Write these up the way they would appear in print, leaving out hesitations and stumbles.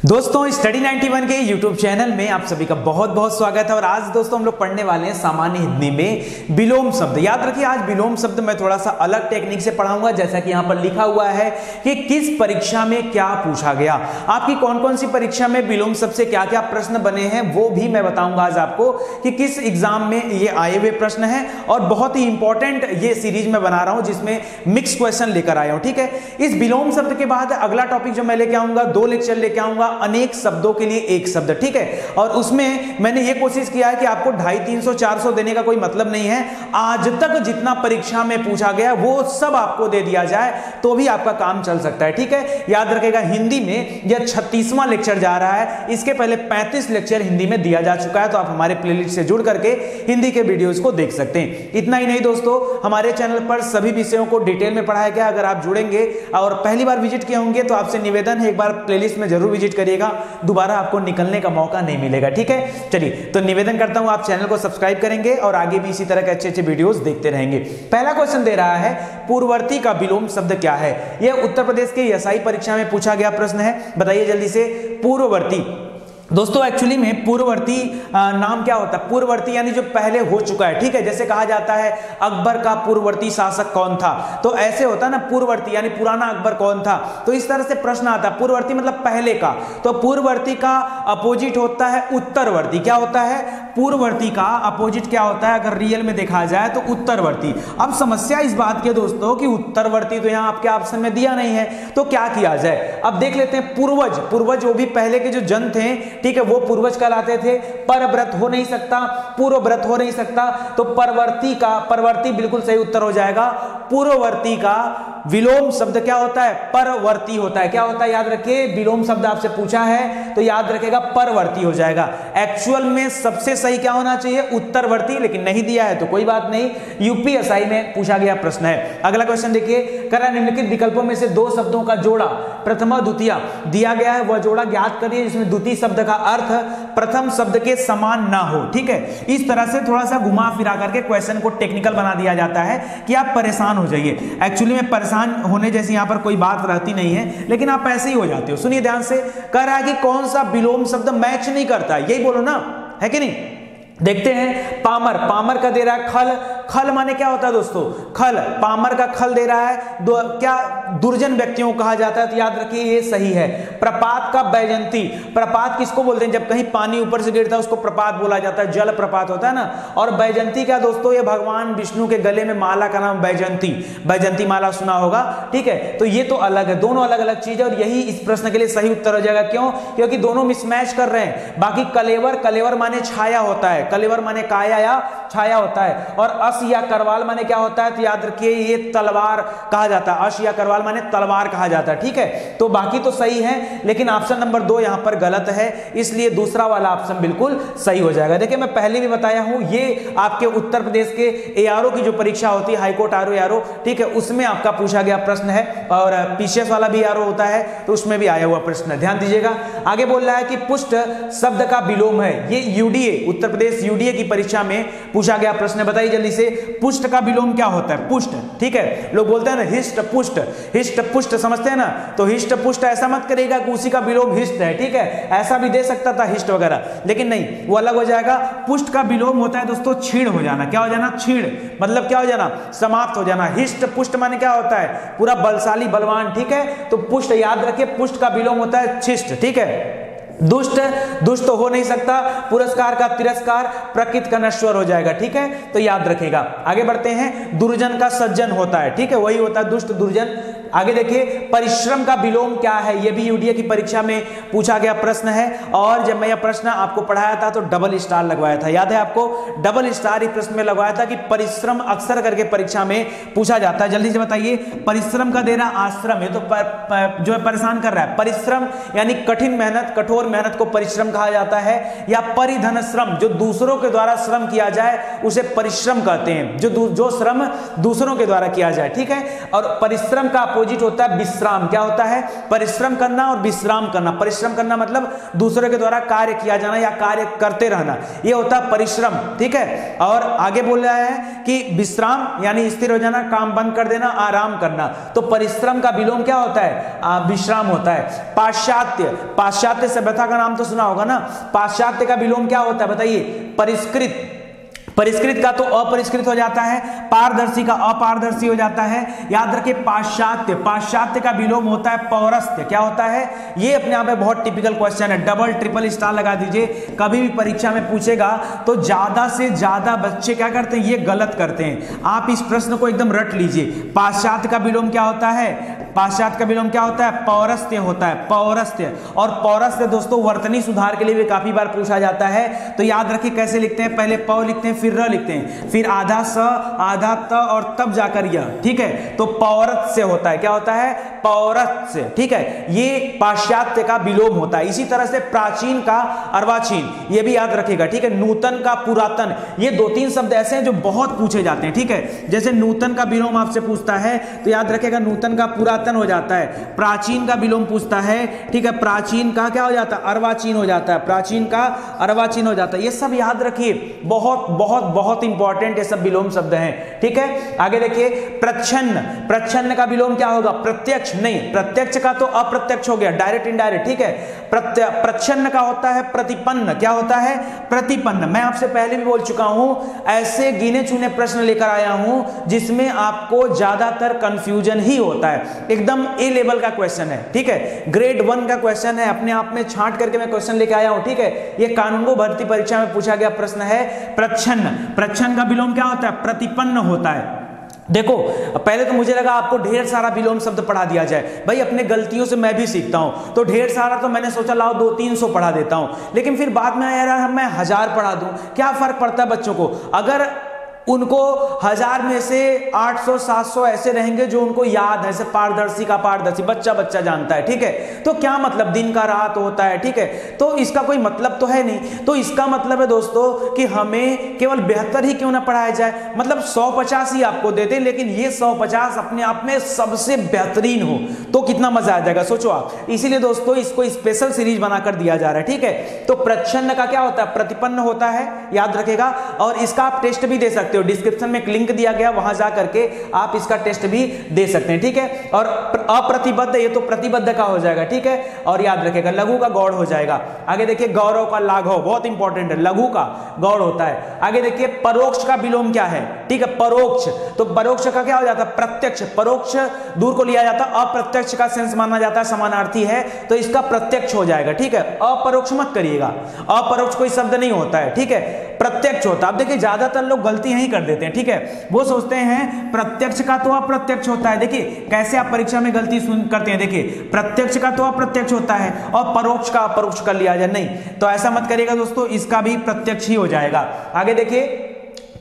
दोस्तों स्टडी 91 के YouTube channel में आप सभी का बहुत बहुत स्वागत है। और आज दोस्तों हम लोग पढ़ने वाले हैं सामान्य हिंदी में विलोम शब्द। याद रखिए आज विलोम शब्द मैं थोड़ा सा अलग टेक्निक से पढ़ाऊंगा, जैसा कि यहाँ पर लिखा हुआ है कि किस परीक्षा में क्या पूछा गया, आपकी कौन कौन सी परीक्षा में विलोम शब्द से क्या क्या प्रश्न बने हैं वो भी मैं बताऊंगा आज आपको कि किस एग्जाम में ये आए हुए प्रश्न है। और बहुत ही इंपॉर्टेंट ये सीरीज में बना रहा हूं जिसमें मिक्स क्वेश्चन लेकर आया हूं। ठीक है, इस विलोम शब्द के बाद अगला टॉपिक जो मैं लेके आऊंगा, 2 लेक्चर लेके आऊंगा अनेक शब्दों के लिए एक शब्द। ठीक है, और उसमें मैंने ये कोशिश किया है कि आपको 250, 300, 400 देने का कोई मतलब नहीं है। आज तक जितना परीक्षा में पूछा गया वो सब आपको दे दिया जाए तो भी आपका काम चल सकता है। ठीक है, याद रखेगा हिंदी में यह 36वां लेक्चर जा रहा है। इसके पहले 35 लेक्चर हिंदी में दिया जा चुका है, तो आप हमारे प्लेलिस्ट से जुड़ करके हिंदी के वीडियोस को देख सकते हैं। इतना ही नहीं दोस्तों, हमारे चैनल पर सभी विषयों को डिटेल में पढ़ाया गया। अगर आप जुड़ेंगे और पहली बार विजिट किए होंगे तो आपसे निवेदन है एक बार प्लेलिस्ट में जरूर विजिट करिएगा, दोबारा आपको निकलने का मौका नहीं मिलेगा। ठीक है, चलिए तो निवेदन करता हूं आप चैनल को सब्सक्राइब करेंगे और आगे भी इसी तरह के अच्छे अच्छे वीडियोस देखते रहेंगे। पहला क्वेश्चन दे रहा है पूर्ववर्ती का विलोम शब्द क्या है। यह उत्तर प्रदेश के एसआई परीक्षा में पूछा गया प्रश्न है। बताइए जल्दी से। पूर्ववर्ती दोस्तों एक्चुअली में पूर्ववर्ती नाम क्या होता है? पूर्ववर्ती यानी जो पहले हो चुका है। ठीक है, जैसे कहा जाता है अकबर का पूर्ववर्ती शासक कौन था, तो ऐसे होता है ना पूर्ववर्ती यानी पुराना अकबर कौन था। तो इस तरह से प्रश्न आता है पूर्ववर्ती मतलब पहले का। तो पूर्ववर्ती का अपोजिट होता है उत्तरवर्ती। क्या होता है? पूर्ववर्ती का अपोजिट क्या होता है अगर रियल में देखा जाए तो उत्तरवर्ती। अब समस्या इस बात की दोस्तों कि उत्तरवर्ती तो यहाँ आपके ऑप्शन में दिया नहीं है, तो क्या किया जाए? अब देख लेते हैं पूर्वज। पूर्वज वो भी पहले के जो जन थे, ठीक है, वो पूर्वज कहलाते थे। परव्रत हो नहीं सकता, पूर्वव्रत हो नहीं सकता, तो परवर्ती का, परवर्ती बिल्कुल सही उत्तर हो जाएगा। पूर्ववर्ती का विलोम शब्द क्या होता है? परवर्ती होता है। क्या होता है? याद रखिए, विलोम शब्द आपसे पूछा है तो याद रखेगा परवर्ती हो जाएगा। एक्चुअल में सबसे सही क्या होना चाहिए? उत्तरवर्ती, लेकिन नहीं दिया है तो कोई बात नहीं, यूपीएसआई में पूछा गया प्रश्न है। अगला क्वेश्चन देखिए, करा निम्नलिखित विकल्पों में से 2 शब्दों का जोड़ा प्रथमा द्वितीय दिया गया है, वह जोड़ा ज्ञात करिए जिसमें द्वितीय शब्द का अर्थ प्रथम शब्द के समान ना हो। ठीक है, इस तरह से थोड़ा सा घुमा फिरा करके क्वेश्चन को टेक्निकल बना दिया जाता है कि आप परेशान हो जाइए। एक्चुअली में परेशान होने जैसी यहां पर कोई बात रहती नहीं है, लेकिन आप ऐसे ही हो जाते हो। सुनिए ध्यान से, कह रहा है कि कौन सा विलोम शब्द मैच नहीं करता, यही बोलो ना, है कि नहीं? देखते हैं। पामर, पामर का दे रहा है खल। खल माने क्या होता है दोस्तों? खल, पामर का खल दे रहा है। क्या दुर्जन व्यक्तियों को कहा जाता है, तो याद रखिए ये सही है। प्रपात का बैजंती, प्रपात किसको बोलते हैं? जब कहीं पानी ऊपर से गिरता है उसको प्रपात बोला जाता है, जल प्रपात होता है ना। और बैजंती क्या दोस्तों? ये भगवान विष्णु के गले में माला का नाम बैजंती, बैजंती माला सुना होगा। ठीक है, तो ये तो अलग है, दोनों अलग अलग चीज है और यही इस प्रश्न के लिए सही उत्तर हो जाएगा। क्यों? क्योंकि दोनों मिसमैच कर रहे हैं। बाकी कलेवर, कलेवर माने छाया होता है, कलेवर माने काया या छाया होता है। और अश या करवाल माने क्या होता है? तो याद रखिए ये तलवार कहा जाता है, अश या करवाल माने तलवार कहा जाता है। ठीक है, तो बाकी तो सही है, लेकिन ऑप्शन नंबर 2 यहां पर गलत है, इसलिए दूसरा वाला ऑप्शन बिल्कुल सही हो जाएगा। देखिए मैं पहले भी बताया हूं, ये आपके उत्तर प्रदेश के एआरओ की जो परीक्षा होती है, हाईकोर्ट आरओ, ठीक है, उसमें आपका पूछा गया प्रश्न है। और पीसीएस वाला भी आरओ होता है तो उसमें भी आया हुआ प्रश्न है, ध्यान दीजिएगा। आगे बोल रहा है कि पुष्ट शब्द का विलोम है। ये यूडीए, उत्तर प्रदेश यूडीए की परीक्षा में पूछा गया प्रश्न। बताइए जल्दी से, पुष्ट का विलोम क्या होता है? पुष्ट, ठीक है, लोग बोलते हैं ना हिष्ट पुष्ट, हिष्ट पुष्ट समझते हैं ना, तो हिष्ट पुष्ट ऐसा मत करेगा कि उसी का विलोम हिष्ट है। ठीक है, ऐसा भी दे सकता था हिष्ट वगैरह, लेकिन नहीं, वो अलग हो जाएगा। पुष्ट का विलोम होता है दोस्तों छीण हो जाना। क्या हो जाना? छीण मतलब क्या हो जाना? समाप्त हो जाना। हिष्ट पुष्ट माने क्या होता है? पूरा बलशाली, बलवान। ठीक है, तो पुष्ट याद रखिए, पुष्ट का विलोम होता है छिष्ट। ठीक है, दुष्ट, दुष्ट हो नहीं सकता, पुरस्कार का तिरस्कार, प्रकृति का नश्वर हो जाएगा। ठीक है, तो याद रखेगा। आगे बढ़ते हैं। दुर्जन का सज्जन होता है, ठीक है, वही होता है दुष्ट, दुर्जन। आगे देखिए, परिश्रम का विलोम क्या है? यह भी यूडीए की परीक्षा में पूछा गया प्रश्न है। और जब मैं यह प्रश्न आपको पढ़ाया था तो डबल स्टार लगवाया था, याद है आपको? डबल स्टार इस प्रश्न में लगवाया था कि परिश्रम अक्सर करके परीक्षा में पूछा जाता है। जल्दी से बताइए। परिश्रम का दे रहा आश्रम है, तो जो है परेशान कर रहा है। परिश्रम यानी कठिन मेहनत, कठोर मेहनत को परिश्रम कहा जाता है, या परिधन श्रम, जो दूसरों के द्वारा श्रम किया जाए उसे परिश्रम कहते हैं, जो श्रम दूसरों के द्वारा किया जाए, ठीक है। और परिश्रम का अपोजिट होता है विश्राम। क्या होता है? परिश्रम करना और विश्राम करना। परिश्रम करना मतलब दूसरों के द्वारा कार्य किया जाना या कार्य करते रहना, यह होता है परिश्रम, ठीक है। और आगे बोल रहा है कि विश्राम यानी स्थिर हो जाना, काम बंद कर देना, आराम करना। तो परिश्रम का विलोम क्या होता है? विश्राम होता है। पाश्चात्य, पाश्चात्य सभ्यता का नाम तो सुना होगा ना। पाश्चात्य का विलोम क्या होता है बताइए? परिष्कृत। परिष्कृत का तो अपरिष्कृत हो जाता है, पारदर्शी का अपारदर्शी हो जाता है। याद रखिए पाश्चात्य, पाश्चात्य का विलोम होता है पौरस्त्य। क्या होता है? ये अपने आप में बहुत टिपिकल क्वेश्चन है, डबल ट्रिपल स्टार लगा दीजिए। कभी भी परीक्षा में पूछेगा तो ज्यादा से ज्यादा बच्चे क्या करते हैं? ये गलत करते हैं। आप इस प्रश्न को एकदम रट लीजिए। पाश्चात्य का विलोम क्या होता है? पाश्चात्य का विलोम क्या होता है? पौरस्त्य होता है, पौरस्त्य। और पौरस्त्य दोस्तों वर्तनी सुधार के लिए भी काफी बार पूछा जाता है। तो याद रखिए कैसे लिखते हैं? पहले पौ लिखते हैं, फिर र लिखते हैं, फिर आधा स, आधा त और तब जाकर यह, ठीक है। तो पौरत से होता है। क्या होता है? पौरत से, ठीक है। ये पाश्चात्य का विलोम होता है। इसी तरह से प्राचीन का अर्वाचीन, ये भी याद रखिएगा, ठीक है। नूतन का पुरातन, ये दो तीन शब्द ऐसे हैं जो बहुत पूछे जाते हैं, ठीक है। जैसे नूतन का विलोम आपसे पूछता है तो याद रखिएगा नूतन का पुरातन हो जाता है। प्राचीन का विलोम पूछता है, ठीक है, प्राचीन का क्या हो जाता है? अर्वाचीन हो जाता है। प्राचीन का अर्वाचीन हो जाता है। ये सब याद रखिए, बहुत बहुत बहुत इंपॉर्टेंट ये सब विलोम शब्द हैं, ठीक है। आगे देखिए प्रच्छन्न, प्रच्छन्न का विलोम क्या होगा? प्रत्यक्ष नहीं, प्रत्यक्ष का तो अप्रत्यक्ष हो गया, डायरेक्ट इनडायरेक्ट, ठीक है। प्रच्छन्न का होता है प्रतिपन्न। क्या होता है? प्रतिपन्न। मैं आपसे पहले भी बोल चुका हूं, ऐसे गिने चुने प्रश्न लेकर आया हूं जिसमें आपको ज्यादातर कंफ्यूजन ही होता है। एकदम ए लेवल का क्वेश्चन है, ठीक है, ग्रेड 1 का क्वेश्चन है। अपने आप में छांट करके मैं क्वेश्चन लेके आया हूं, ठीक है। ये कानून भर्ती परीक्षा में पूछा गया प्रश्न है प्रच्छन्न। प्रच्छन्न का विलोम क्या होता है? प्रतिपन्न होता है। देखो पहले तो मुझे लगा आपको ढेर सारा विलोम शब्द पढ़ा दिया जाए। भाई अपने गलतियों से मैं भी सीखता हूं, तो ढेर सारा तो मैंने सोचा लाओ 200-300 पढ़ा देता हूं। लेकिन फिर बाद में आया यार मैं 1000 पढ़ा दूं, क्या फर्क पड़ता है बच्चों को? अगर उनको 1000 में से 800-700 ऐसे रहेंगे जो उनको याद है, जैसे पारदर्शी का पारदर्शी बच्चा बच्चा जानता है, ठीक है। तो क्या मतलब दिन का रात होता है, ठीक है। तो इसका कोई मतलब तो है नहीं। तो इसका मतलब है दोस्तों कि हमें केवल बेहतर ही क्यों ना पढ़ाया जाए, मतलब 150 ही आपको देते, लेकिन ये 150 अपने आप में सबसे बेहतरीन हो तो कितना मजा आ जाएगा, सोचो आप। इसीलिए दोस्तों इसको स्पेशल सीरीज बनाकर दिया जा रहा है, ठीक है। तो प्रच्छन्न का क्या होता है? प्रतिपन्न होता है, याद रखेगा। और इसका आप टेस्ट भी दे सकते हो, डिस्क्रिप्शन में एक लिंक दिया गया, वहां जा करके आप इसका टेस्ट भी दे सकते हैं, ठीक है। और अप्रतिबद्ध, ये तो प्रतिबद्ध का हो जाएगा, ठीक है। और याद रखेगा लघु का गौड़ हो जाएगा। आगे देखिए गौरव का लाघव, बहुत इंपॉर्टेंट है, लघु का गौड़ होता है। आगे देखिए परोक्ष का विलोम क्या है, ठीक है, परोक्ष। तो परोक्ष का क्या हो जाता है? प्रत्यक्ष। परोक्ष दूर को लिया जाता है, अप्रत्यक्ष का सेंस माना जाता है, समानार्थी है, तो इसका प्रत्यक्ष हो जाएगा, ठीक है। अपरोक्ष मत करिएगा, अपरोक्ष कोई शब्द नहीं होता है, ठीक है, प्रत्यक्ष होता है। अब देखिए ज्यादातर लोग गलती यही कर देते हैं, ठीक है। वो सोचते हैं प्रत्यक्ष का तो अप्रत्यक्ष होता है। देखिए कैसे आप परीक्षा में गलती करते हैं, देखिए प्रत्यक्ष का तो अप्रत्यक्ष होता है और परोक्ष का अपरोक्ष कर लिया जाए, नहीं तो ऐसा मत करिएगा दोस्तों, इसका भी प्रत्यक्ष ही हो जाएगा। आगे देखिए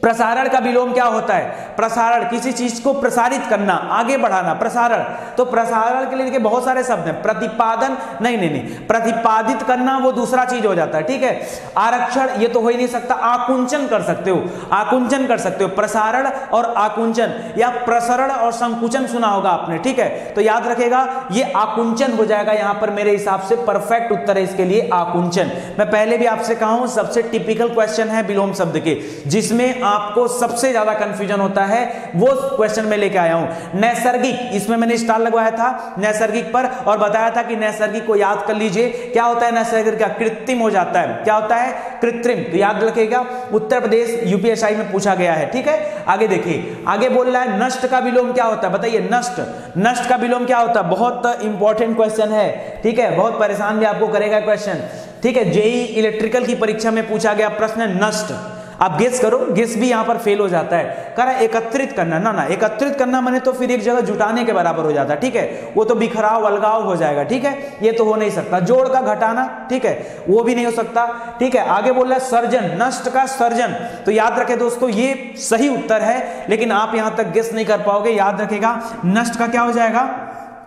प्रसारण का विलोम क्या होता है? प्रसारण, किसी चीज को प्रसारित करना, आगे बढ़ाना, प्रसारण। तो प्रसारण के लिए देखिए बहुत सारे शब्द हैं। प्रतिपादन नहीं, प्रतिपादित करना वो दूसरा चीज हो जाता है, ठीक है। आरक्षण ये तो हो ही नहीं सकता। आकुंचन कर सकते हो, आकुंचन कर सकते हो। प्रसारण और आकुंचन, या प्रसरण और संकुचन सुना होगा आपने, ठीक है। तो याद रखेगा ये आकुंचन हो जाएगा यहां पर, मेरे हिसाब से परफेक्ट उत्तर है इसके लिए आकुंचन। मैं पहले भी आपसे कहा हूं सबसे टिपिकल क्वेश्चन है विलोम शब्द के, जिसमें आपको सबसे ज्यादा कंफ्यूजन होता है, वो क्वेश्चन में लेके आया हूं। नैसर्गिक, इसमें मैंने स्टार लगवाया था नैसर्गिक पर और बताया था कि नैसर्गिक को याद कर लीजिए। क्या होता है नैसर्गिक? क्या कृत्रिम हो जाता है, क्या होता है? कृत्रिम। तो याद रखिएगा उत्तर प्रदेश यूपीएसआई में पूछा गया है, ठीक है। आगे देखिए, आगे बोल रहा है नष्ट का विलोम क्या होता है, बताइए। नष्ट, नष्ट का विलोम क्या होता है? बहुत इंपॉर्टेंट क्वेश्चन है, ठीक है, बहुत परेशान भी आपको करेगा क्वेश्चन, ठीक है। जेईई इलेक्ट्रिकल की परीक्षा में पूछा गया प्रश्न नष्ट। आप गेस करो, गेस भी यहां पर फेल हो जाता है। कह रहा है एकत्रित करना, ना एकत्रित करना माने तो फिर एक जगह जुटाने के बराबर हो जाता है, ठीक है। वो तो बिखराव अलगाव हो जाएगा, ठीक है, ये तो हो नहीं सकता। जोड़ का घटाना, ठीक है, वो भी नहीं हो सकता, ठीक है। आगे बोल रहा है सर्जन, नष्ट का सर्जन। तो याद रखें दोस्तों ये सही उत्तर है, लेकिन आप यहां तक गेस नहीं कर पाओगे। याद रखेगा नष्ट का क्या हो जाएगा?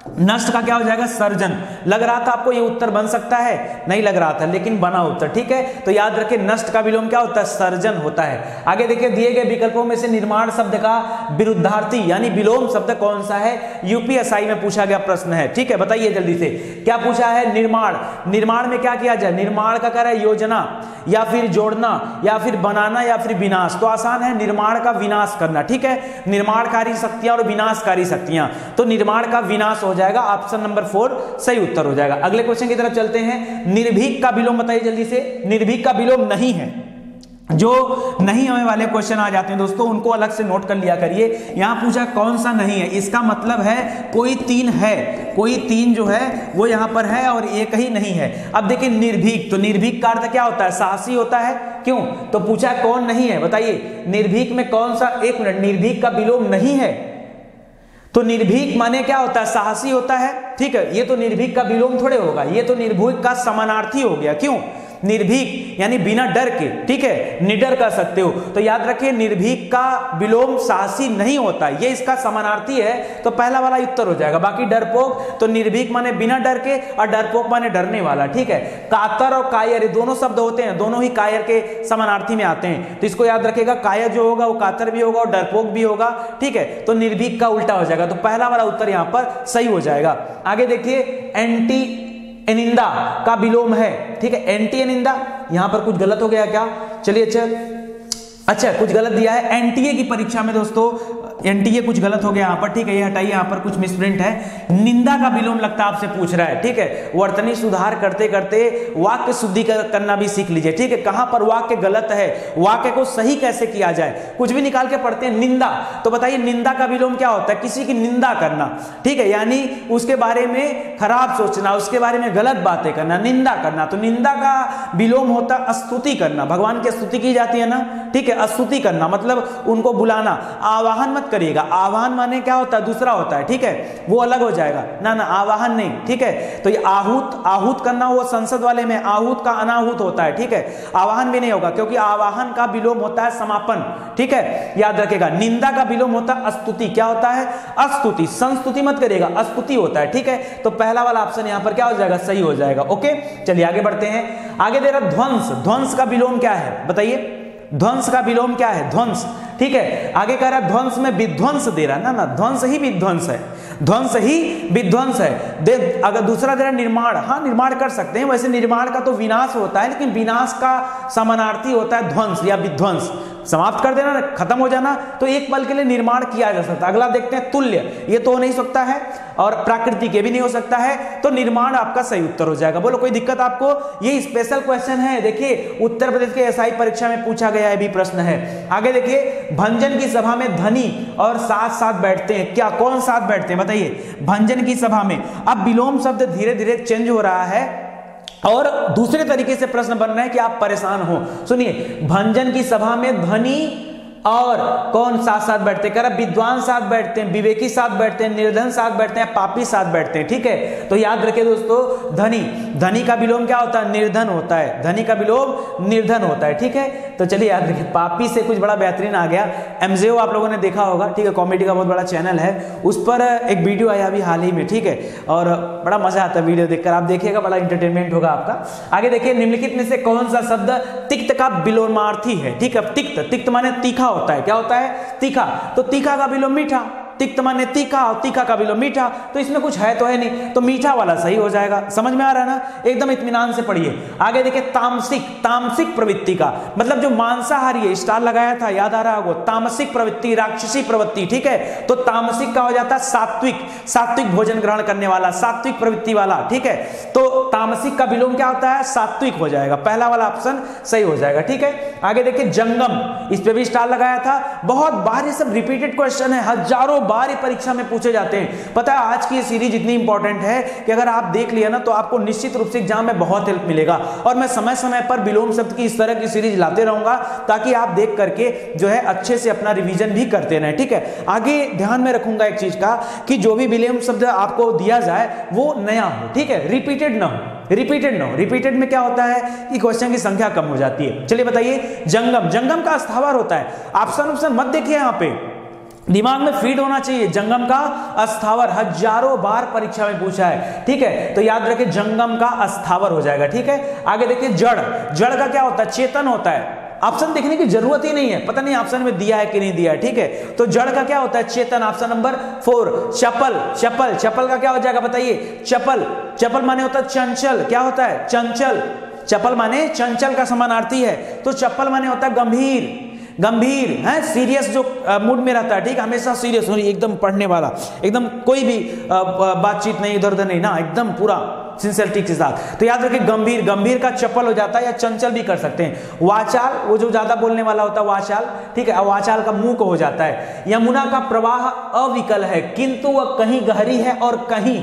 नष्ट का क्या हो जाएगा? सर्जन। लग रहा था आपको ये उत्तर बन सकता है, नहीं लग रहा था, लेकिन बना उत्तर। ठीक है, तो याद रखें नष्ट का विलोम क्या होता है? सर्जन होता है। आगे देखिए, दिए गए विकल्पों में से निर्माण शब्द का विरुद्धार्थी यानी विलोम शब्द कौन सा है? यूपीएसआई में पूछा गया प्रश्न है। ठीक है, बताइए जल्दी से, क्या पूछा है? निर्माण। निर्माण में क्या किया जाए? निर्माण का क्या है? योजना या फिर जोड़ना या फिर बनाना या फिर विनाश। तो आसान है, निर्माण का विनाश करना। ठीक है, निर्माणकारी शक्तियां और विनाशकारी शक्तियां, तो निर्माण का विनाश हो जाएगा। ऑप्शन नंबर 4 सही उत्तर हो जाएगा। अगले क्वेश्चन की तरफ चलते हैं। निर्भीक का विलोम बताइए जल्दी से। निर्भीक का विलोम नहीं है। जो नहीं होने वाले क्वेश्चन आ जाते हैं दोस्तों, उनको अलग से नोट कर लिया करिए। यहां पूछा कौन सा नहीं है, इसका मतलब है कोई 3 है, कोई 3 जो है वो यहां पर है और एक ही नहीं है। अब देखिए निर्भीक, तो निर्भीक का अर्थ क्या होता है? साहसी होता है। क्यों? तो पूछा कौन नहीं है, बताइए निर्भीक में कौन सा? एक मिनट, निर्भीक का विलोम नहीं है, तो निर्भीक माने क्या होता है? साहसी होता है। ठीक है, ये तो निर्भीक का विलोम थोड़े होगा, ये तो निर्भीक का समानार्थी हो गया। क्यों? निर्भीक यानी बिना डर के, ठीक है, निडर कर सकते हो। तो याद रखिए निर्भीक का विलोम साहसी नहीं होता, ये इसका समानार्थी है, तो पहला वाला उत्तर हो जाएगा। बाकी डरपोक, तो निर्भीक माने बिना डर के और डरपोक माने डरने वाला। ठीक है, कातर और कायर ये दोनों शब्द होते हैं, दोनों ही कायर के समानार्थी में आते हैं, तो इसको याद रखिएगा। कायर जो होगा वो कातर भी होगा और डरपोक भी होगा। ठीक है, तो निर्भीक का उल्टा हो जाएगा, तो पहला वाला उत्तर यहां पर सही हो जाएगा। आगे देखिए, एंटी एनिंदा का विलोम है। ठीक है, एंटी एनिंदा, यहां पर कुछ गलत हो गया क्या? चलिए अच्छा कुछ गलत दिया है एनटीए की परीक्षा में दोस्तों, एनटीए कुछ गलत हो गया यहां पर। ठीक है, ये हटाइए, यहां पर कुछ मिसप्रिंट है। निंदा का विलोम लगता है आपसे पूछ रहा है। ठीक है, वर्तनी सुधार करते करते वाक्य शुद्धि करना भी सीख लीजिए। ठीक है, कहां पर वाक्य गलत है, वाक्य को सही कैसे किया जाए, कुछ भी निकाल के पढ़ते हैं। निंदा, तो बताइए निंदा का विलोम क्या होता है? किसी की निंदा करना। ठीक है, यानी उसके बारे में खराब सोचना, उसके बारे में गलत बातें करना, निंदा करना। तो निंदा का विलोम होता है स्तुति करना। भगवान की स्तुति की जाती है ना, ठीक है, स्तुति करना मतलब उनको बुलाना। आवाहन मत करिएगा, आवाहन माने क्या होता है? दूसरा होता है। ठीक है, वो अलग हो जाएगा ना, ना आवाहन नहीं। ठीक है, तो ये आहूत करना वो संसद वाले में आहूत का अनाहूत होता है। ठीक है, आवाहन भी नहीं होगा, क्योंकि आवाहन का विलोम होता है समापन। ठीक है, याद रखेगा। निंदा का विलोम होता है स्तुति। क्या होता है? स्तुति। संस्तुति मत करिएगा, स्तुति होता है। ठीक है, तो पहला वाला ऑप्शन यहां पर क्या हो जाएगा? सही हो जाएगा। ओके, चलिए आगे बढ़ते हैं। आगे दे रहा ध्वंस। ध्वंस का विलोम क्या है बताइए? ध्वंस का विलोम क्या है? ध्वंस। ठीक है, आगे कह रहा है ध्वंस में विध्वंस दे रहा है ना, ना ध्वंस ही विध्वंस है, ध्वंस ही विध्वंस है। अगर दूसरा दे रहा निर्माण, हाँ निर्माण कर सकते हैं, वैसे निर्माण का तो विनाश होता है, लेकिन विनाश का समानार्थी होता है ध्वंस या विध्वंस। समाप्त कर देना, खत्म हो जाना, तो एक पल के लिए निर्माण किया जा सकता है। अगला देखते हैं तुल्य, ये तो हो नहीं सकता है और प्राकृतिक के भी नहीं हो सकता है, तो निर्माण आपका सही उत्तर हो जाएगा। बोलो कोई दिक्कत आपको? ये स्पेशल क्वेश्चन है, देखिए उत्तर प्रदेश के एसआई परीक्षा में पूछा गया है, भी प्रश्न है। आगे देखिए, भंजन की सभा में धनी और साथ साथ बैठते हैं, क्या कौन साथ बैठते हैं बताइए? भंजन की सभा में। अब विलोम शब्द धीरे धीरे चेंज हो रहा है और दूसरे तरीके से प्रश्न बन रहा है कि आप परेशान हो। सुनिए, भंजन की सभा में धनी और कौन साथ साथ बैठते हैं? कह रहा विद्वान साथ बैठते हैं, विवेकी साथ बैठते हैं, निर्धन साथ बैठते हैं, पापी साथ बैठते हैं। ठीक है, तो याद रखिए दोस्तों, धनी, धनी का विलोम क्या होता है? निर्धन होता है। धनी का विलोम निर्धन होता है। ठीक है, तो चलिए याद रखिए। पापी से कुछ बड़ा बेहतरीन आ गया, एमजेओ आप लोगों ने देखा होगा। ठीक है, कॉमेडी का बहुत बड़ा चैनल है, उस पर एक वीडियो आया अभी हाल ही में। ठीक है, और बड़ा मजा आता है वीडियो देखकर, आप देखिएगा, बड़ा इंटरटेनमेंट होगा आपका। आगे देखिए, निम्नलिखित में से कौन सा शब्द तिक्त का विलोमार्थी है? ठीक है, तिक्त, तिक्त माने तीखा होता है। क्या होता है? तीखा। तो तीखा का विलोम मीठा, तिक्त माने तीखा और तीखा का विलोम मीठा, तो इसमें कुछ है तो है नहीं, तो मीठा वाला सही हो जाएगा। समझ में आ रहा है ना? एकदम इत्मीनान से पढ़िए। आगे देखिए, तामसिक, तामसिक प्रवृत्ति का मतलब जो मांसाहारी है, स्टार लगाया था, याद आ रहा होगा, तामसिक प्रवृत्ति, राक्षसी प्रवृत्ति। ठीक है, तो तामसिक का हो जाता है सात्विक, सात्विक भोजन ग्रहण करने वाला, सात्विक प्रवृत्ति वाला। ठीक है, तो तामसिक का विलोम क्या होता है? सात्विक हो जाएगा। पहला वाला ऑप्शन सही हो जाएगा। ठीक है, आगे देखिए, जंगम, इस पे भी स्टार लगाया था, बहुत बार ये सब रिपीटेड क्वेश्चन है, हजारों बार ये परीक्षा में पूछे जाते हैं। पता है आज की ये सीरीज इतनी इंपॉर्टेंट है कि अगर आप देख लिया ना तो आपको निश्चित रूप से एग्जाम में बहुत हेल्प मिलेगा, और मैं समय समय पर विलोम शब्द की इस तरह की सीरीज लाते रहूंगा ताकि आप देख करके जो है अच्छे से अपना रिवीजन भी करते रहें। ठीक है, आगे ध्यान में रखूंगा एक चीज का कि जो भी विलोम शब्द आपको दिया जाए वो नया हो। ठीक है, रिपीटेड ना हो, रिपीटेड ना हो। रिपीटेड में क्या होता है कि क्वेश्चन की संख्या कम हो जाती है। चलिए बताइए, जंगम, जंगम का स्थावर होता है। ऑप्शन मत देखिए, यहाँ पे दिमाग में फीड होना चाहिए। जंगम का अस्थावर हजारों बार परीक्षा में पूछा है, ठीक है, तो याद रखें जंगम का अस्थावर हो जाएगा, ठीक है। आगे देखिए जड़, जड़ का क्या होता है? चेतन होता है। ऑप्शन देखने की जरूरत ही नहीं है, पता नहीं ऑप्शन में दिया है कि नहीं दिया है, ठीक है। तो जड़ का क्या होता है? चेतन, ऑप्शन नंबर 4। चपल, चपल, चपल का क्या हो जाएगा बताइए? चपल, चपल माने होता है चंचल, क्या होता है? चंचल, चपल माने चंचल का समानार्थी है, तो चपल माने होता है गंभीर, गंभीर है, सीरियस जो मूड में रहता है, ठीक, हमेशा सीरियस हो, एकदम पढ़ने वाला, एकदम कोई भी बातचीत नहीं, इधर उधर नहीं ना, एकदम पूरा सिंसियरिटी के साथ। तो याद रखिए गंभीर, गंभीर का चपल हो जाता है, या चंचल भी कर सकते हैं। वाचाल, वो जो ज्यादा बोलने वाला होता है वाचाल, ठीक है, वाचाल का मुंह को हो जाता है। यमुना का प्रवाह अविकल है किंतु वह कहीं गहरी है और कहीं,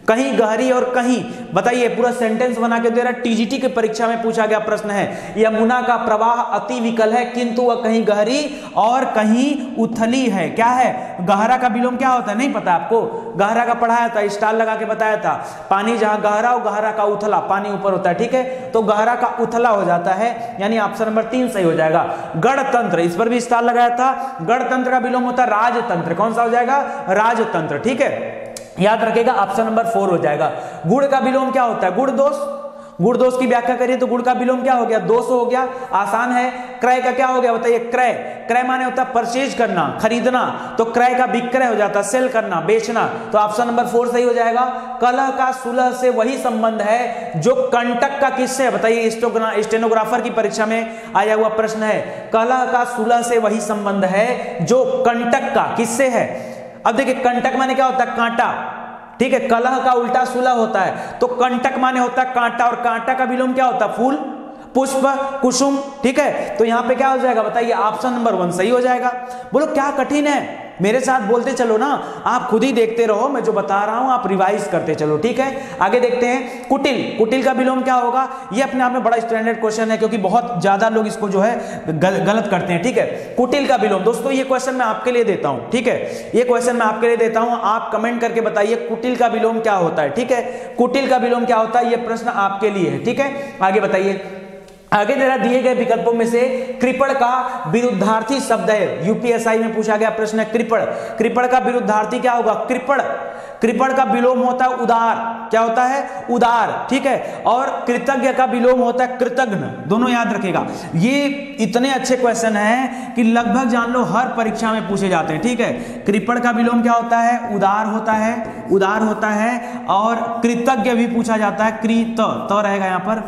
कहीं गहरी और कहीं, बताइए पूरा सेंटेंस बना के दे रहा। टीजीटी की परीक्षा में पूछा गया प्रश्न है, यमुना का प्रवाह अति विकल है किंतु वह कहीं गहरी और कहीं उथली है। क्या है? गहरा का विलोम क्या होता है? नहीं पता आपको? गहरा का पढ़ाया था, स्टार लगा के बताया था। पानी जहां गहरा हो, गहरा का उथला, पानी ऊपर होता है, ठीक है, तो गहरा का उथला हो जाता है, यानी ऑप्शन नंबर 3 सही हो जाएगा। गणतंत्र, इस पर भी स्टार लगाया था। गणतंत्र का विलोम होता है राजतंत्र, कौन सा हो जाएगा? राजतंत्र, ठीक है, याद रखेगा ऑप्शन नंबर 4 हो जाएगा। गुड़ का विलोम क्या होता है? गुड़ दोष, गुड़ दोष की व्याख्या करिए तो गुड़ का विलोम क्या हो गया? दोष हो गया, आसान है। क्रय का क्या हो गया बताइए? क्रय, क्रय माने होता है परचेज करना, खरीदना, तो क्रय का विक्रय हो जाता है, सेल करना, बेचना, तो ऑप्शन नंबर 4 सही हो जाएगा। कलह का सुलह से वही संबंध है जो कंटक का किससे है बताइए? स्टेनोग्राफर की परीक्षा में आया हुआ प्रश्न है, कलह का सुलह से वही संबंध है जो कंटक का किससे है। अब देखिए कंटक माने क्या होता है? कांटा, ठीक है, कलह का उल्टा सुलह होता है, तो कंटक माने होता है कांटा, और कांटा का विलोम क्या होता है? फूल, पुष्प, कुसुम, ठीक है, तो यहां पे क्या हो जाएगा बताइए? ऑप्शन नंबर 1 सही हो जाएगा। बोलो क्या कठिन है? मेरे साथ बोलते चलो ना, आप खुद ही देखते रहो, मैं जो बता रहा हूं आप रिवाइज करते चलो, ठीक है। आगे देखते हैं कुटिल, कुटिल का विलोम क्या होगा? ये अपने आप में बड़ा स्टैंडर्ड क्वेश्चन है, क्योंकि बहुत ज्यादा लोग इसको जो है गलत करते हैं, ठीक है। कुटिल का विलोम, दोस्तों ये क्वेश्चन मैं आपके लिए देता हूं, ठीक है, ये क्वेश्चन मैं आपके लिए देता हूं, आप कमेंट करके बताइए कुटिल का विलोम क्या होता है, ठीक है, कुटिल का विलोम क्या होता है, ये प्रश्न आपके लिए है, ठीक है। आगे बताइए, आगे जरा दिए गए विकल्पों में से कृपण का विरुद्धार्थी शब्द है, यूपीएसआई में पूछा गया प्रश्न है कृपण, कृपण का विरुद्धार्थी क्या होगा? कृपण, कृपण का विलोम होता है उदार, क्या होता है? उदार, ठीक है, और कृतज्ञ का विलोम होता है कृतज्ञ, दोनों याद रखेगा। ये इतने अच्छे क्वेश्चन हैं कि लगभग जान लो हर परीक्षा में पूछे जाते हैं, ठीक है। कृपण का विलोम क्या होता है? उदार होता है, उदार होता है, और कृतज्ञ भी पूछा जाता है, कृत, तो रहेगा यहां पर,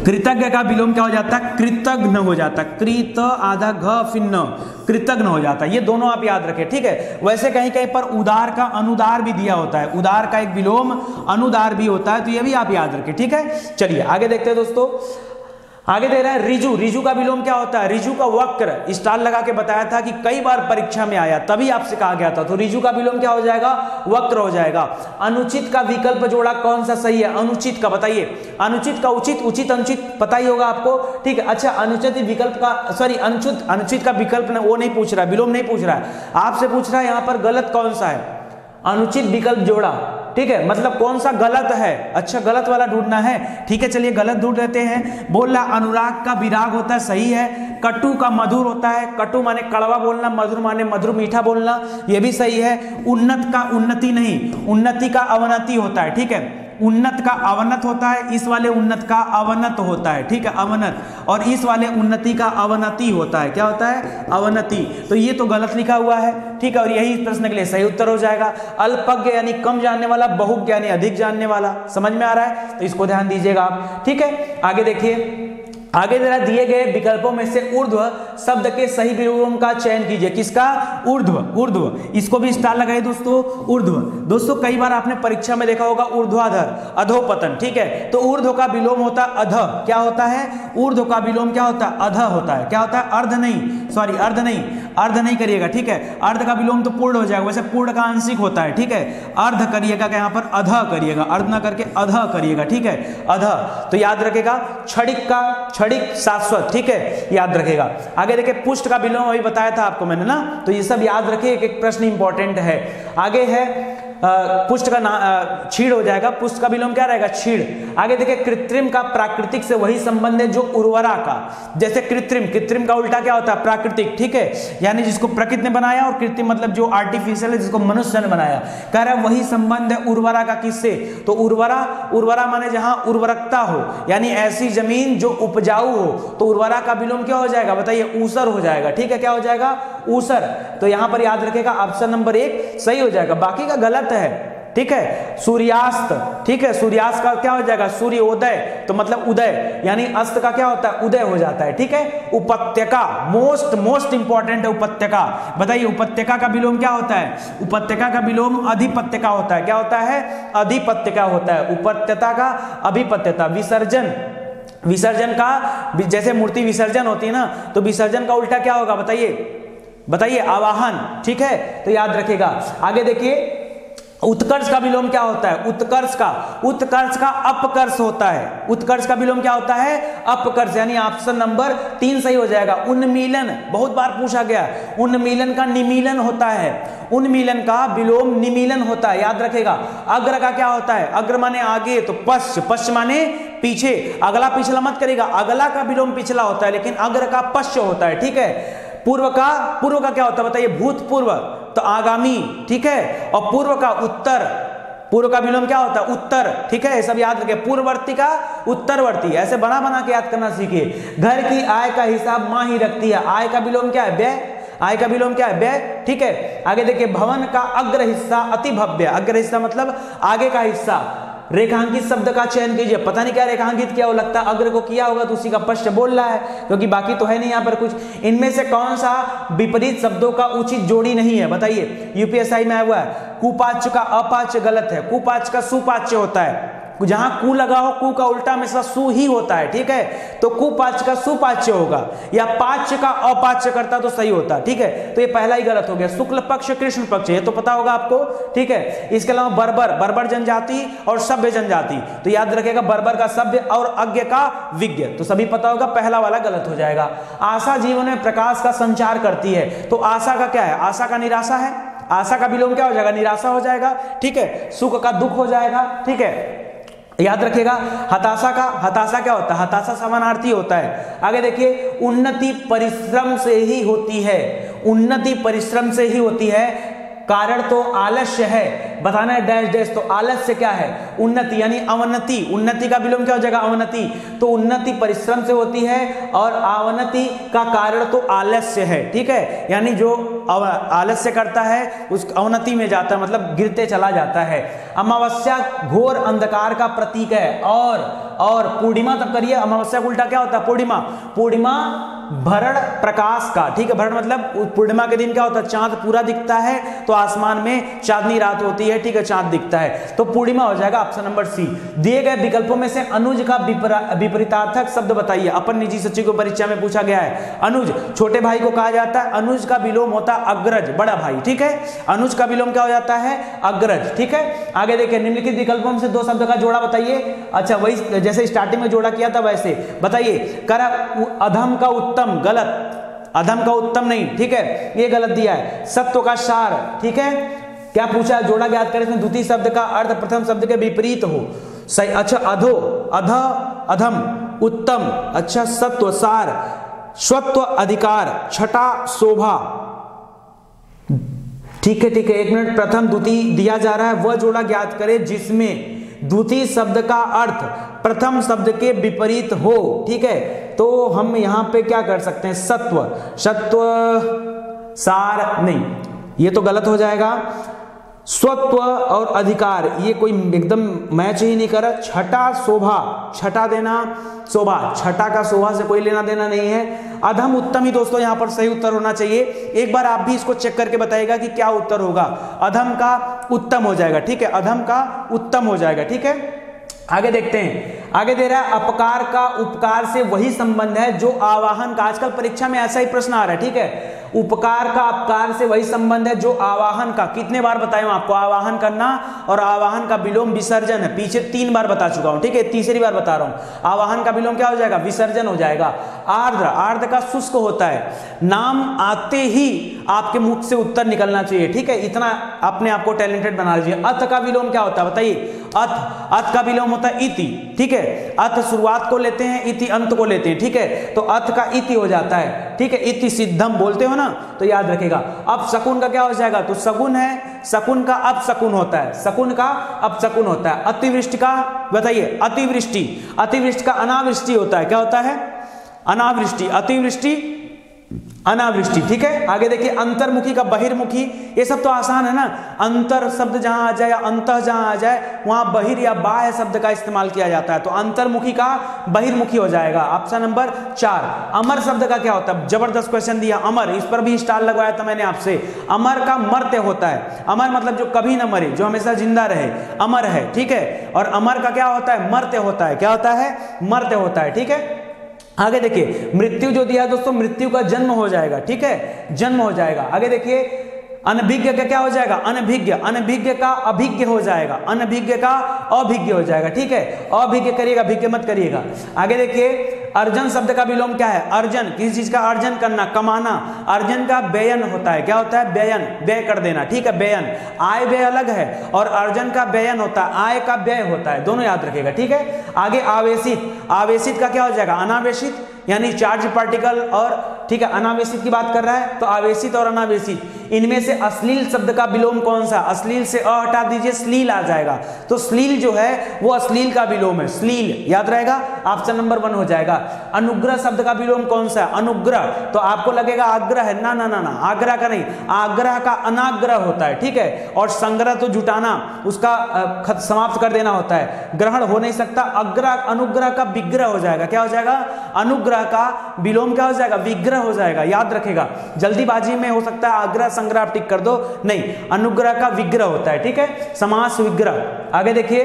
कृतज्ञ का विलोम क्या हो जाता है? कृतज्ञ हो जाता है, कृत आधा घ फिर न, कृतज्ञ हो जाता है। ये दोनों आप याद रखें, ठीक है। वैसे कहीं कहीं पर उदार का अनुदार भी दिया होता है, उदार का एक विलोम अनुदार भी होता है, तो ये भी आप याद रखें, ठीक है। चलिए आगे देखते हैं दोस्तों, आगे दे रहा है रिजु, रिजु का विलोम क्या होता है? रिजु का वक्र, स्टार लगा के बताया था कि कई बार परीक्षा में आया, तभी आपसे कहा गया था, तो रिजु का विलोम क्या हो जाएगा? वक्र हो जाएगा। अनुचित का विकल्प जोड़ा कौन सा सही है? अनुचित का बताइए, अनुचित का उचित, उचित अनुचित पता ही होगा आपको, ठीक है। अच्छा अनुचित विकल्प का, सॉरी अनुचित, अनुचित का विकल्प वो नहीं पूछ रहा है, विलोम नहीं पूछ रहा है, आपसे पूछ रहा है यहाँ पर गलत कौन सा है? अनुचित विकल्प जोड़ा, ठीक है, मतलब कौन सा गलत है? अच्छा गलत वाला ढूंढना है, ठीक है, चलिए गलत ढूंढ लेते हैं। बोल रहा अनुराग का विराग होता है, सही है। कटु का मधुर होता है, कटु माने कड़वा बोलना, मधुर माने मधुर मीठा बोलना, ये भी सही है। उन्नत का उन्नति नहीं, उन्नति का अवनति होता है, ठीक है, उन्नत का अवनत होता है, इस वाले उन्नत का अवनत होता है, ठीक है, अवनत, और इस वाले उन्नति का अवनति होता है, क्या होता है? अवनति, तो ये तो गलत लिखा हुआ है, ठीक है, और यही इस प्रश्न के लिए सही उत्तर हो जाएगा। अल्पज्ञ यानी कम जानने वाला, बहुज्ञ यानी अधिक जानने वाला, समझ में आ रहा है? तो इसको ध्यान दीजिएगा आप, ठीक है। आगे देखिए, आगे जरा दिए गए विकल्पों में से ऊर्ध्व शब्द के सही विलोम का चयन कीजिए। किसका? ऊर्ध्व, ऊर्ध्व, इसको भी स्टार लगाइए दोस्तों, ऊर्ध्व। दोस्तों कई बार आपने परीक्षा में देखा होगा ऊर्ध्वाधर, अधोपतन, ठीक है, तो ऊर्ध्व का विलोम होता है अध, क्या होता है? ऊर्ध्व का विलोम क्या होता है? अध होता है, क्या होता है? अर्ध नहीं, सॉरी अर्ध नहीं, अर्ध नहीं करिएगा, ठीक है, अर्ध का विलोम तो पूर्ण हो जाएगा, वैसे पूर्ण का आंशिक होता है, ठीक है, अर्ध करिएगा, यहाँ पर अध करिएगा, अर्ध ना करके अध करिएगा, ठीक है, अध, तो याद रखेगा। क्षणिक का, क्षणिक शाश्वत, ठीक है, याद रखेगा। आगे देखिए पुष्ट का विलोम अभी बताया था आपको मैंने ना, तो ये सब याद रखिए, एक एक प्रश्न इंपॉर्टेंट है। आगे है पुष्ट का छीड़ हो जाएगा, पुष्ट का विलोम क्या रहेगा, छीड़। आगे देखिए कृत्रिम का प्राकृतिक से वही संबंध है जो उर्वरा का। जैसे कृत्रिम, कृत्रिम का उल्टा क्या होता है, प्राकृतिक, ठीक है, यानी जिसको प्रकृति ने बनाया, और कृत्रिम मतलब जो आर्टिफिशियल है, जिसको मनुष्य ने बनाया। कह रहा है वही संबंध है उर्वरा का किससे, तो उर्वरा, उर्वरा माने जहां उर्वरकता हो, यानी ऐसी जमीन जो उपजाऊ हो, तो उर्वरा का विलोम क्या हो जाएगा बताइए, ऊसर हो जाएगा, ठीक है, क्या हो जाएगा, ऊसर। तो यहां पर याद रखेगा ऑप्शन नंबर 1 सही हो जाएगा, बाकी का गलत है, ठीक है। सूर्यास्त, ठीक है, सूर्यास्त का क्या हो जाएगा, सूर्योदय, तो मतलब उदय, यानी अस्त का क्या होता है, उदय हो जाता है, ठीक है। उपत्यका, मोस्ट इंपॉर्टेंट है उपत्यका। बताइए उपत्यका का विलोम क्या होता है, उपत्यका का विलोम अधिपत्यका होता है। क्या होता है, अधिपत्यका होता है। उपत्यता का अधिपत्यता। विसर्जन, विसर्जन का, जैसे मूर्ति विसर्जन होती है ना, तो विसर्जन का उल्टा क्या होगा बताइए, बताइए आवाहन, ठीक है, तो याद रखेगा। आगे देखिए उत्कर्ष का विलोम क्या होता है, उत्कर्ष का अपकर्ष होता है। उत्कर्ष का विलोम क्या होता है, अपकर्ष, यानी ऑप्शन नंबर 3 सही हो जाएगा। उन्मीलन, बहुत बार पूछा गया, उन्मीलन का निमीलन होता है, उन्मीलन का विलोम निमीलन होता है, याद रखेगा। अग्र का क्या होता है, अग्र माने आगे, तो पश्च, पश्च माने पीछे, अगला पिछला मत करेगा, अगला का विलोम पिछला होता है, लेकिन अग्र का पश्च होता है, ठीक है। पूर्व का क्या होता है बताइए, भूतपूर्व, तो आगामी, ठीक है। और पूर्व का उत्तर, पूर्व का विलोम क्या होता है, उत्तर, ठीक है, सब याद रखिए। पूर्ववर्ती का उत्तरवर्ती, ऐसे बना बना के याद करना सीखिए। घर की आय का हिसाब मां ही रखती है, आय का विलोम क्या है, व्यय, आय का विलोम क्या है, व्यय, ठीक है। आगे देखिए भवन का अग्र हिस्सा अति भव्य, अग्र हिस्सा मतलब आगे का हिस्सा। रेखांकित शब्द का चयन कीजिए, पता नहीं क्या रेखांकित किया हो, लगता है अग्र को किया होगा तो उसी का पश्च बोल रहा है, क्योंकि बाकी तो है नहीं यहाँ पर कुछ। इनमें से कौन सा विपरीत शब्दों का उचित जोड़ी नहीं है बताइए, यूपीएसआई में आया हुआ है। कुपाच्य का अपाच्य गलत है, कुपाच्य का सुपाच्य होता है, जहां कु लगा हो, कु का उल्टा हमेशा सु ही होता है, ठीक है, तो कुपाच्य का सुपाच्य होगा, या पाच्य का अपाच्य करता तो सही होता, ठीक है। तो ये पहला ही गलत हो गया। शुक्ल पक्ष कृष्ण पक्ष, ये तो पता होगा आपको, ठीक है। इसके अलावा बर्बर, बर्बर जनजाति और सभ्य जनजाति, तो याद रखेगा बर्बर का सभ्य और अज्ञ का विज्ञ, तो सभी पता होगा, पहला वाला गलत हो जाएगा। आशा जीवन में प्रकाश का संचार करती है, तो आशा का क्या है, आशा का निराशा है, आशा का विलोम क्या हो जाएगा, निराशा हो जाएगा, ठीक है। सुख का दुख हो जाएगा, ठीक है, याद रखिएगा। हताशा का, हताशा क्या होता है, हताशा समानार्थी होता है। आगे देखिए उन्नति परिश्रम से ही होती है, उन्नति परिश्रम से ही होती है, कारण तो आलस्य है, बताना है डैश डैश, तो आलस्य क्या है, उन्नति, यानी अवनति, उन्नति का विलोम क्या हो जाएगा, अवनति, तो उन्नति परिश्रम से होती है, और अवनति का कारण तो आलस्य है, ठीक है, यानी जो आलस्य करता है उस अवनति में जाता है, मतलब गिरते चला जाता है। अमावस्या घोर अंधकार का प्रतीक है, और पूर्णिमा तब करिए, अमावस्या का उल्टा क्या होता है, पूर्णिमा, पूर्णिमा भरण प्रकाश का, ठीक है, भरण मतलब पूर्णिमा के दिन क्या होता है, चांद पूरा दिखता है, तो आसमान में चांदनी रात होती है, ठीक है, चांद दिखता है, तो पूर्णिमा हो जाएगा ऑप्शन नंबर सी। दिए गए विकल्पों में से अनुज का विपरीतार्थक शब्द बताइए, अपन निजी सचिव को परीक्षा में पूछा गया है। अनुज छोटे भाई को कहा जाता है, अनुज का विलोम होता है अग्रज, बड़ा भाई, ठीक है, अनुज का विलोम क्या हो जाता है, अग्रज, ठीक है। आगे देखिए निम्नलिखित विकल्पों में से दो शब्द का जोड़ा बताइए। अच्छा वही जैसे स्टार्टिंग में जोड़ा किया था वैसे बताइए। कर अधम का उत्तम, गलत, अधम का उत्तम नहीं, ठीक है, ये गलत दिया है। सत्व का सार, ठीक है, क्या पूछा है, जोड़ा ज्ञात करें, इसमें द्वितीय शब्द का अर्थ प्रथम शब्द के विपरीत हो, सही। अच्छा अधो, अध, अधम, उत्तम, अच्छा सत्व, सार, स्वत्व, अधिकार, छठा शोभा, ठीक है, ठीक है, एक मिनट, प्रथम द्वितीय दिया जा रहा है, वह जोड़ा ज्ञात करें जिसमें द्वितीय शब्द का अर्थ प्रथम शब्द के विपरीत हो, ठीक है। तो हम यहां पे क्या कर सकते हैं, सत्व, सत्व, सार नहीं, ये तो गलत हो जाएगा। स्वत्व और अधिकार, ये कोई एकदम मैच ही नहीं कर रहा। छठा शोभा, छठा देना, शोभा, छठा का शोभा से कोई लेना देना नहीं है। अधम उत्तम ही दोस्तों यहां पर सही उत्तर होना चाहिए। एक बार आप भी इसको चेक करके बताइएगा कि क्या उत्तर होगा। अधम का उत्तम हो जाएगा, ठीक है, अधम का उत्तम हो जाएगा, ठीक है। आगे देखते हैं, आगे दे रहा है अपकार का उपकार से वही संबंध है जो आवाहन का। आजकल परीक्षा में ऐसा ही प्रश्न आ रहा है, ठीक है। उपकार का अपकार से वही संबंध है जो आवाहन का, कितने बार बताया हूं आपको, आवाहन करना और आवाहन का विलोम विसर्जन है, पीछे 3 बार बता चुका हूं, ठीक है, तीसरी बार बता रहा हूं। आवाहन का विलोम क्या हो जाएगा, विसर्जन हो जाएगा। आर्द्र, आर्द्र का शुष्क होता है, नाम आते ही आपके मुख से उत्तर निकलना चाहिए, ठीक है, इतना अपने आप को टैलेंटेड बना लीजिए। अथ का विलोम क्या होता है बताइए, अथ, अथ का विलोम होता है इति, ठीक है, अथ शुरुआत को लेते हैं, इति अंत को लेते हैं, ठीक है, तो अथ का इति हो जाता है, ठीक है, इति सिद्धम बोलते हो ना, तो याद रखेगा। अब शकुन का क्या हो जाएगा, तो सगुन है, शकुन का अब शकुन होता है, शकुन का अब शकुन होता है। अतिवृष्टि का बताइए, अतिवृष्टि, अतिवृष्टि का अनावृष्टि होता है, क्या होता है, अनावृष्टि, अतिवृष्टि अनावृष्टि, ठीक है। आगे देखिए, अंतर्मुखी का बहिर्मुखी, ये सब तो आसान है ना, अंतर शब्द जहां आ जाए, अंतः जहां आ जाए, वहां बहिर या बाह्य शब्द का इस्तेमाल किया जाता है, तो अंतर्मुखी का बहिर्मुखी हो जाएगा। Option number 4। अमर शब्द का क्या होता है, जबरदस्त क्वेश्चन दिया, अमर, इस पर भी स्टार लगवाया था मैंने आपसे। अमर का मर्त्य होता है, अमर मतलब जो कभी न मरे, जो हमेशा जिंदा रहे, अमर है, ठीक है। और अमर का क्या होता है, मर्त्य होता है, क्या होता है, मर्त्य होता है, ठीक है। आगे देखिए, मृत्यु जो दिया दोस्तों, मृत्यु का जन्म हो जाएगा, ठीक है, जन्म हो जाएगा। आगे देखिए, अनभिज्ञ का क्या हो जाएगा, अनभिज्ञ, अनभिज्ञ का अभिज्ञ हो जाएगा, अनभिज्ञ का अभिज्ञ हो जाएगा, ठीक है, अभिज्ञ करिएगा, भिज्ञ मत करिएगा। आगे देखिए, अर्जन शब्द का विलोम क्या है, अर्जन, किसी चीज का अर्जन करना, कमाना, अर्जन का व्ययन होता है, क्या होता है, व्ययन, व्यय कर देना, ठीक है, व्ययन, आय व्यय अलग है और अर्जन का व्ययन होता है, आय का व्यय होता है, दोनों याद रखेगा, ठीक है। आगे आवेशित, आवेशित का क्या हो जाएगा, अनावेशित, यानी चार्ज पार्टिकल, और ठीक है, अनावेशित की बात कर रहा है तो आवेशित और अनावेशित, इनमें से अश्लील शब्द का विलोम कौन सा, अश्लील से अ हटा दीजिए, श्लील आ जाएगा, तो श्लील जो है वो अश्लील का विलोम है, श्लील, याद रहेगा, ऑप्शन नंबर 1 हो जाएगा। अनुग्रह शब्द का विलोम कौन सा है, अनुग्रह, तो आपको लगेगा आग्रह है, ना ना ना ना, आग्रह का नहीं, आग्रह का अनाग्रह होता है, ठीक है, और संग्रह तो जुटाना, उसका समाप्त कर देना होता है, ग्रहण हो नहीं सकता, अग्रह, अनुग्रह का विग्रह हो जाएगा, क्या हो जाएगा, अनुग्रह का विलोम क्या हो जाएगा, विग्रह हो जाएगा, याद रखेगा। जल्दीबाजी में हो सकता है आग्रह संग्रह टिक कर दो, नहीं, अनुग्रह का विग्रह होता है, ठीक है, समास विग्रह। आगे देखिए,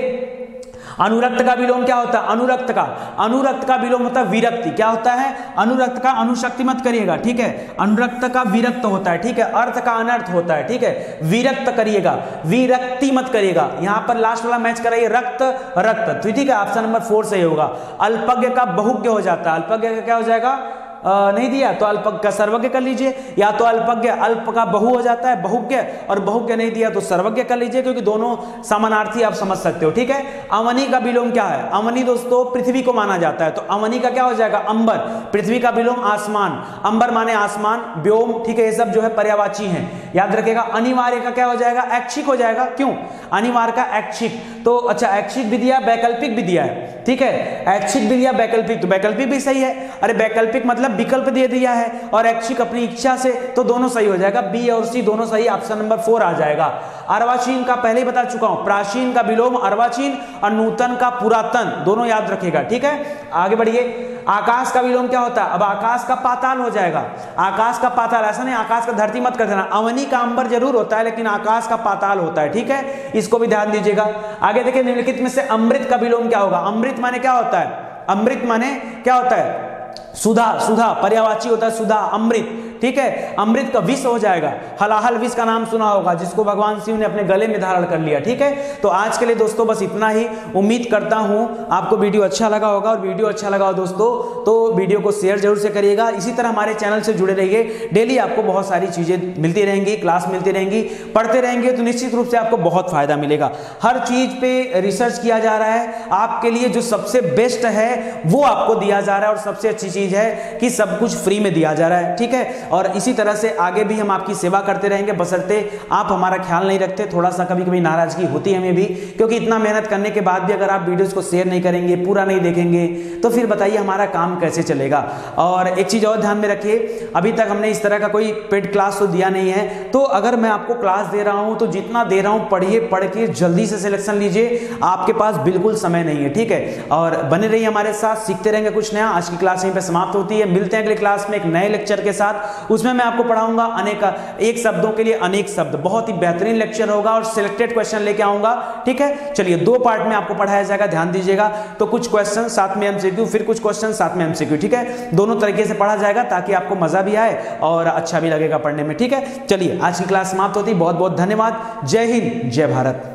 अनुरक्त का विलोम क्या होता है, अनुरक्त का, अनुरक्त का विलोम होता है विरक्ति, क्या होता है, अनुरक्त का, अनुशक्ति मत करिएगा, ठीक है, अनुरक्त का विरक्त होता है, ठीक है, अर्थ का अनर्थ होता है, ठीक है, विरक्त करिएगा, विरक्ति मत करिएगा। यहां पर लास्ट वाला मैच कराइए, रक्त, रक्त, तो ठीक है, ऑप्शन नंबर 4 सही होगा। अल्पज्ञ का बहुज्ञ हो जाता है, अल्पज्ञ का क्या हो जाएगा, नहीं दिया तो अल्पज्ञ का सर्वज्ञ कर लीजिए, या तो अल्पज्ञ अल्प का बहु हो जाता है बहुज्ञ, और बहुज्ञ नहीं दिया तो सर्वज्ञ कर लीजिए, क्योंकि दोनों समानार्थी आप समझ सकते हो, ठीक है। अवनी का विलोम क्या है, अवनी दोस्तों पृथ्वी को माना जाता है, तो अवनी का क्या हो जाएगा, अंबर, पृथ्वी का विलोम आसमान, अंबर माने आसमान, व्योम, ठीक है, ये सब जो है पर्यायवाची हैं, याद रखेगा। अनिवार्य का क्या हो जाएगा, ऐच्छिक हो जाएगा, क्यों, अनिवार्य का ऐच्छिक, तो अच्छा ऐच्छिक भी दिया, वैकल्पिक भी दिया है, ठीक है, ऐच्छिक भी दिया, वैकल्पिक, तो वैकल्पिक भी सही है, अरे वैकल्पिक मतलब विकल्प दे दिया है, और ऐच्छिक अपनी इच्छा से, तो दोनों सही हो जाएगा, बी और सी दोनों सही, ऑप्शन नंबर 4 आ जाएगा। अर्वाचीन का पहले ही बता चुका हूं, प्राचीन का विलोम अर्वाचीन और नूतन का पुरातन, दोनों याद रखेगा, ठीक है। आगे बढ़िए, आकाश का विलोम क्या होता है, अब आकाश का पाताल हो जाएगा, आकाश का पाताल, ऐसा नहीं आकाश का धरती मत कर देना, अवनी का अंबर जरूर होता है लेकिन आकाश का पाताल होता है, ठीक है, इसको भी ध्यान दीजिएगा। आगे देखिए, निम्नलिखित में से अमृत का विलोम क्या होगा, अमृत माने क्या होता है, अमृत माने क्या होता है, सुधा, सुधा पर्यायवाची होता है, सुधा, अमृत, ठीक है, अमृत का विष हो जाएगा, हलाहल विष का नाम सुना होगा, जिसको भगवान शिव ने अपने गले में धारण कर लिया, ठीक है। तो आज के लिए दोस्तों बस इतना ही, उम्मीद करता हूं आपको वीडियो अच्छा लगा होगा, और वीडियो अच्छा लगा हो दोस्तों तो वीडियो को शेयर जरूर से करिएगा। इसी तरह हमारे चैनल से जुड़े रहिए, डेली आपको बहुत सारी चीजें मिलती रहेंगी, क्लास मिलती रहेंगी, पढ़ते रहेंगे तो निश्चित रूप से आपको बहुत फायदा मिलेगा। हर चीज पे रिसर्च किया जा रहा है, आपके लिए जो सबसे बेस्ट है वो आपको दिया जा रहा है, और सबसे अच्छी चीज है कि सब कुछ फ्री में दिया जा रहा है, ठीक है। और इसी तरह से आगे भी हम आपकी सेवा करते रहेंगे, बशर्ते आप हमारा ख्याल नहीं रखते, थोड़ा सा कभी कभी नाराजगी होती है हमें भी, क्योंकि इतना मेहनत करने के बाद भी अगर आप वीडियोस को शेयर नहीं करेंगे, पूरा नहीं देखेंगे, तो फिर बताइए हमारा काम कैसे चलेगा। और एक चीज और ध्यान में रखिए, अभी तक हमने इस तरह का कोई पेड क्लास तो दिया नहीं है, तो अगर मैं आपको क्लास दे रहा हूं तो जितना दे रहा हूं पढ़िए, पढ़ के जल्दी से सिलेक्शन लीजिए, आपके पास बिल्कुल समय नहीं है, ठीक है। और बने रहिए हमारे साथ, सीखते रहेंगे कुछ नया। आज की क्लास यहीं पे समाप्त होती है, मिलते हैं अगले क्लास में एक नए लेक्चर के साथ। उसमें मैं आपको पढ़ाऊंगा अनेक एक शब्दों के लिए अनेक शब्द, बहुत ही बेहतरीन लेक्चर होगा और सिलेक्टेड क्वेश्चन लेके आऊंगा। ठीक है, चलिए 2 पार्ट में आपको पढ़ाया जाएगा, ध्यान दीजिएगा। तो कुछ क्वेश्चन साथ में एमसीक्यू, फिर कुछ क्वेश्चन साथ में एमसीक्यू। ठीक है, दोनों तरीके से पढ़ा जाएगा ताकि आपको मजा भी आए और अच्छा भी लगेगा पढ़ने में। ठीक है, चलिए आज की क्लास समाप्त होती है। बहुत बहुत धन्यवाद। जय हिंद, जय भारत।